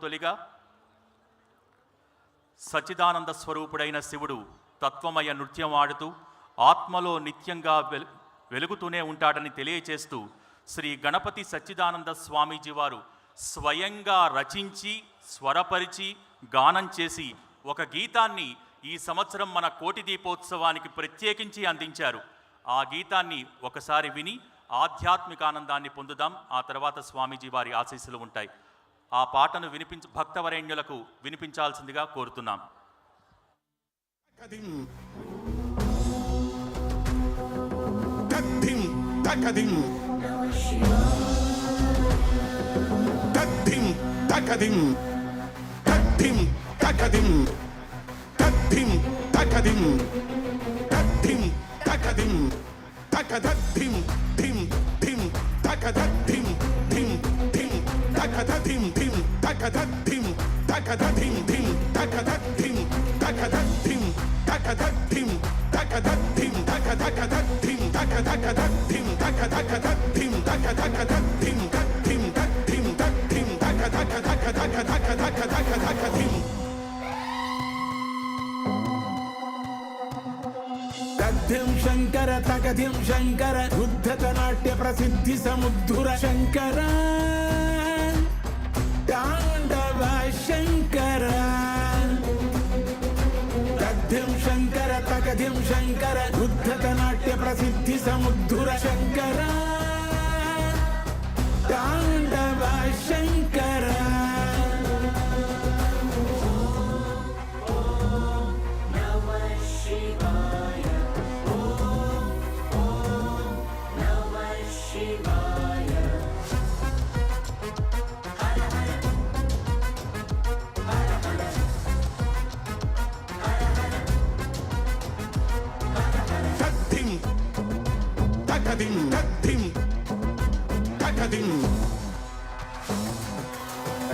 తొలిగా సచ్చిదానంద స్వరూపుడైన శివుడు తత్వమయ నృత్యం ఆడుతూ ఆత్మలో నిత్యంగా వెలుగుతూనే ఉంటాడని తెలియచేస్తూ శ్రీ గణపతి సచ్చిదానంద స్వామీజీ వారు స్వయంగా రచించి స్వరపరిచి గానం చేసి ఒక గీతాన్ని ఈ సంవత్సరం మన కోటి దీపోత్సవానికి ప్రత్యేకించి అందించారు. ఆ గీతాన్ని ఒకసారి విని ఆధ్యాత్మిక ఆనందాన్ని పొందుదాం. ఆ తర్వాత స్వామీజీ వారి ఆశీస్సులు ఉంటాయి. ఆ పాటను భక్తవరేణ్యులకు వినిపించాల్సిందిగా కోరుతున్నాం. శంకర తగధిం శంకర ఉద్ధత నాట్య ప్రసిద్ధి సముద్ధుర శంకర తాండవ శంకర తగ్ధిం శంకర తగధిం శంకర ఉద్ధత నాట్య ప్రసిద్ధి సముద్ధుర శంకర తాండవ శంకర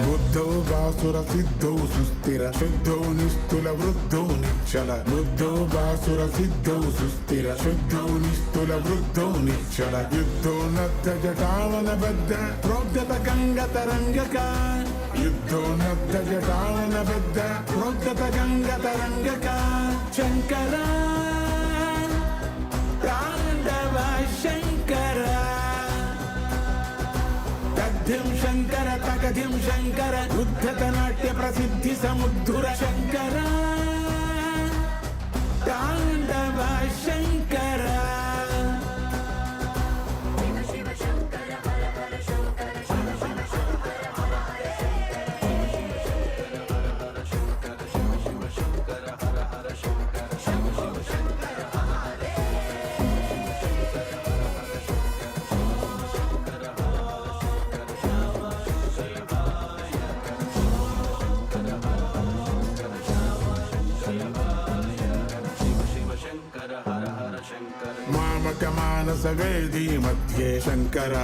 బుద్ధౌ బాసుర సిద్ధౌ సుస్థిర శుద్ధౌ నిస్తుల వృద్ధౌ నిశ్చల బుద్ధౌ బాసుర సిద్ధౌ సుస్థిర శుద్ధౌ నిస్తుల వృద్ధౌ నిశ్చల యుద్ధో నద్ద జటావన బద్ధ ప్రోద్ధత గంగతరంగక యుద్ధో నద్ద జటావన బద్ధ ప్రోద్ధత గంగతరంగక శంకర తాండవ శంకర తగ్ధిం శంకర తగధిం శంకర ఉద్ధత నాట్య ప్రసిద్ధి సముద్ధుర శంకర తాండవ శంకర మామకమానస వేదీ మధ్యే శంకర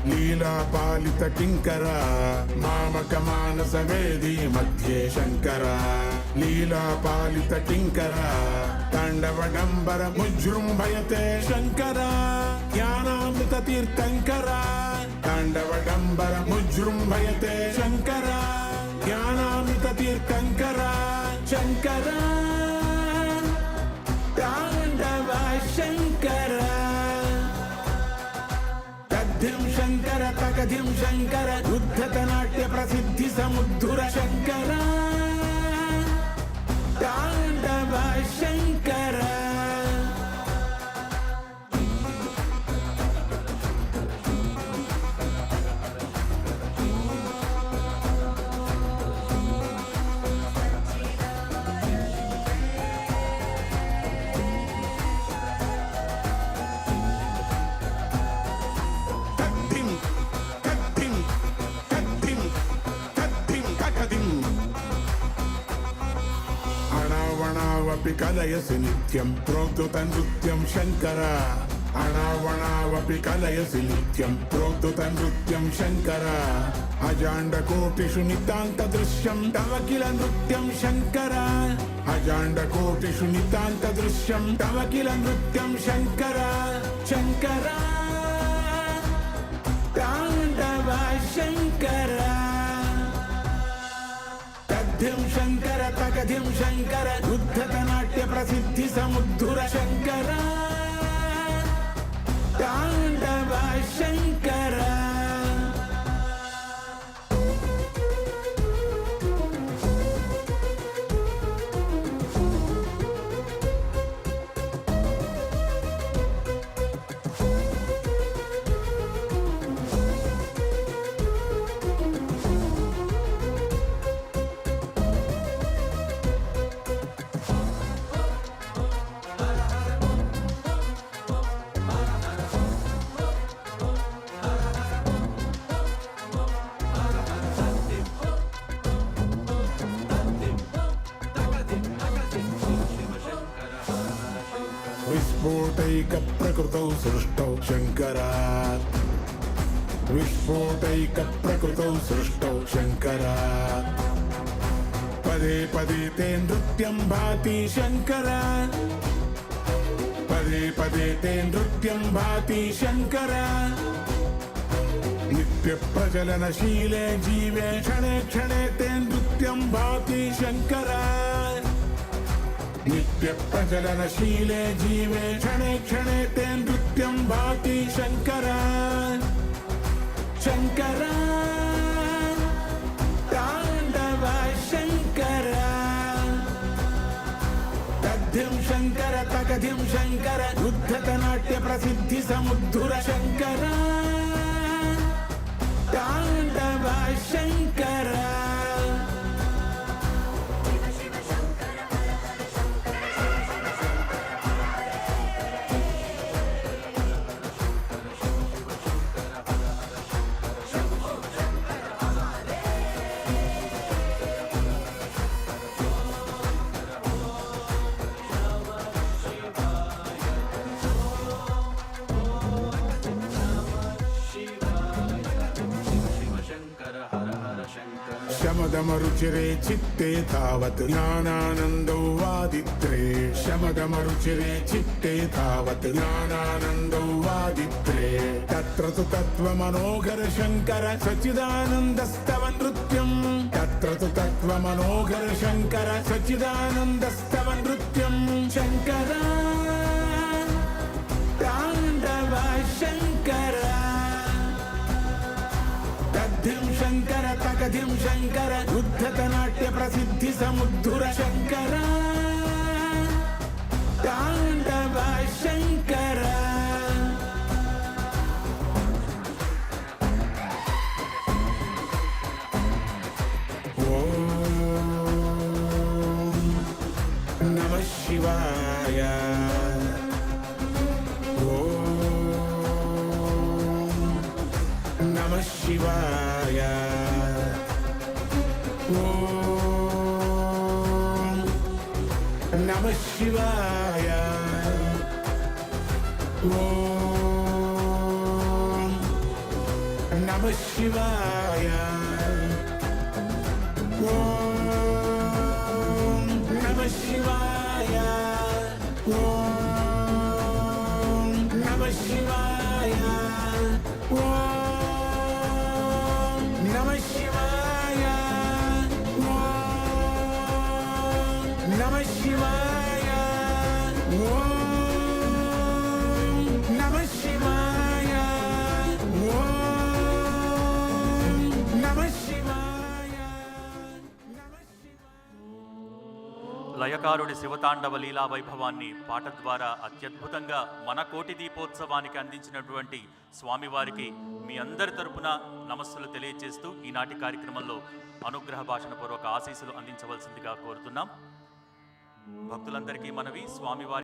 లీలా పాలిత కింకర మామకమానస వేదీ మధ్యే శంకర లీలా పాలిత కింకర తాండవడంబర ముజృంభయతే శంకర జ్ఞానామృత తీర్థంకర తాండవడంబర ముజృంభయతే శంకర జ్ఞానామృత తీర్థంకర శంకర తాండవ శంకర తగ్ధిం శంకర తగధిం శంకర ఉద్ధత నాట్య ప్రసిద్ధి సముద్ధుర శంకర తాండవ శంకర అణావణావపి కలయసి నిత్యం ప్రోక్తుత నృత్యం శంకర అణావణావపి కలయసి నిత్యం ప్రోక్తుత నృత్యం శంకర అజాండ కోటిషు నితాంత దృశ్యం తవ కిల నృత్యం శంకర అజాండ కోటిషు నితాంత దృశ్యం తవ కిల నృత్యం శంకర శంకర తాండవ శంకర తద్ధిం శంకర తగధిం శంకర ఉద్ధత నాట్య ప్రసిద్ధి సముద్ధుర శంకర తాండవ శంకర. విస్ఫోటైక ప్రకృతౌ సృష్టౌ శంకరాత్ విస్ఫోటైక ప్రకృతౌ సృష్టౌ శంకరాత్ పదే పదే తే నృత్యం భాతి శంకర పదే పదే తే నృత్యం భాతి శంకర నిత్య ప్రచలనశీలే జీవే క్షణే క్షణే తే నృత్యం భాతి శంకర నిత్య ప్రచలనశీలే జీవే క్షణే క్షణే తే నృత్యం భాతి శంకర శంకర తాండవ శంకర తద్ధిం శంకర తగధిం శంకర ఉద్ధత నాట్య ప్రసిద్ధి సముద్ధుర శంకర తాండవ శంకర. శమదమరుచిరే చిత్తే తావత్ జ్ఞానానందో వాదిత్రే శమదమరుచిరే చిత్తే తావత్ జ్ఞానానందో వాదిత్రే తత్ర తు తత్వమనోఘర శంకర సచ్చిదానందస్తవ నృత్యం తత్ర తు తత్వమనోఘర శంకర సచ్చిదానందస్తవ నృత్యం శంకర తాండవ శంకర తద్ధిం శంకర తగధిం శంకర ఉద్ధత నాట్య ప్రసిద్ధి సముద్ధుర శంకర తాండవ శంకర. ఓం నమః శివాయ. నమః శివాయ. ఓం నమః శివాయ. ఓం నమః శివాయ. ఓం నమః శివాయ. ఓం నమః శివాయ. ఓం నమః శివాయ. ఓం నమః శివాయ. ఓం నమః శివాయ. ఓం నమః శివాయ. లయకారుడి శివతాండవ లీలా వైభవాన్ని పాట ద్వారా అత్యద్భుతంగా మన కోటి దీపోత్సవానికి అందించినటువంటి స్వామివారికి మీ అందరి తరపున నమస్సులు తెలియజేస్తూ ఈనాటి కార్యక్రమంలో అనుగ్రహ భాషణ పూర్వక ఆశీస్సులు అందించవలసిందిగా కోరుతున్నాం. భక్తులందరికీ మనవి స్వామివారి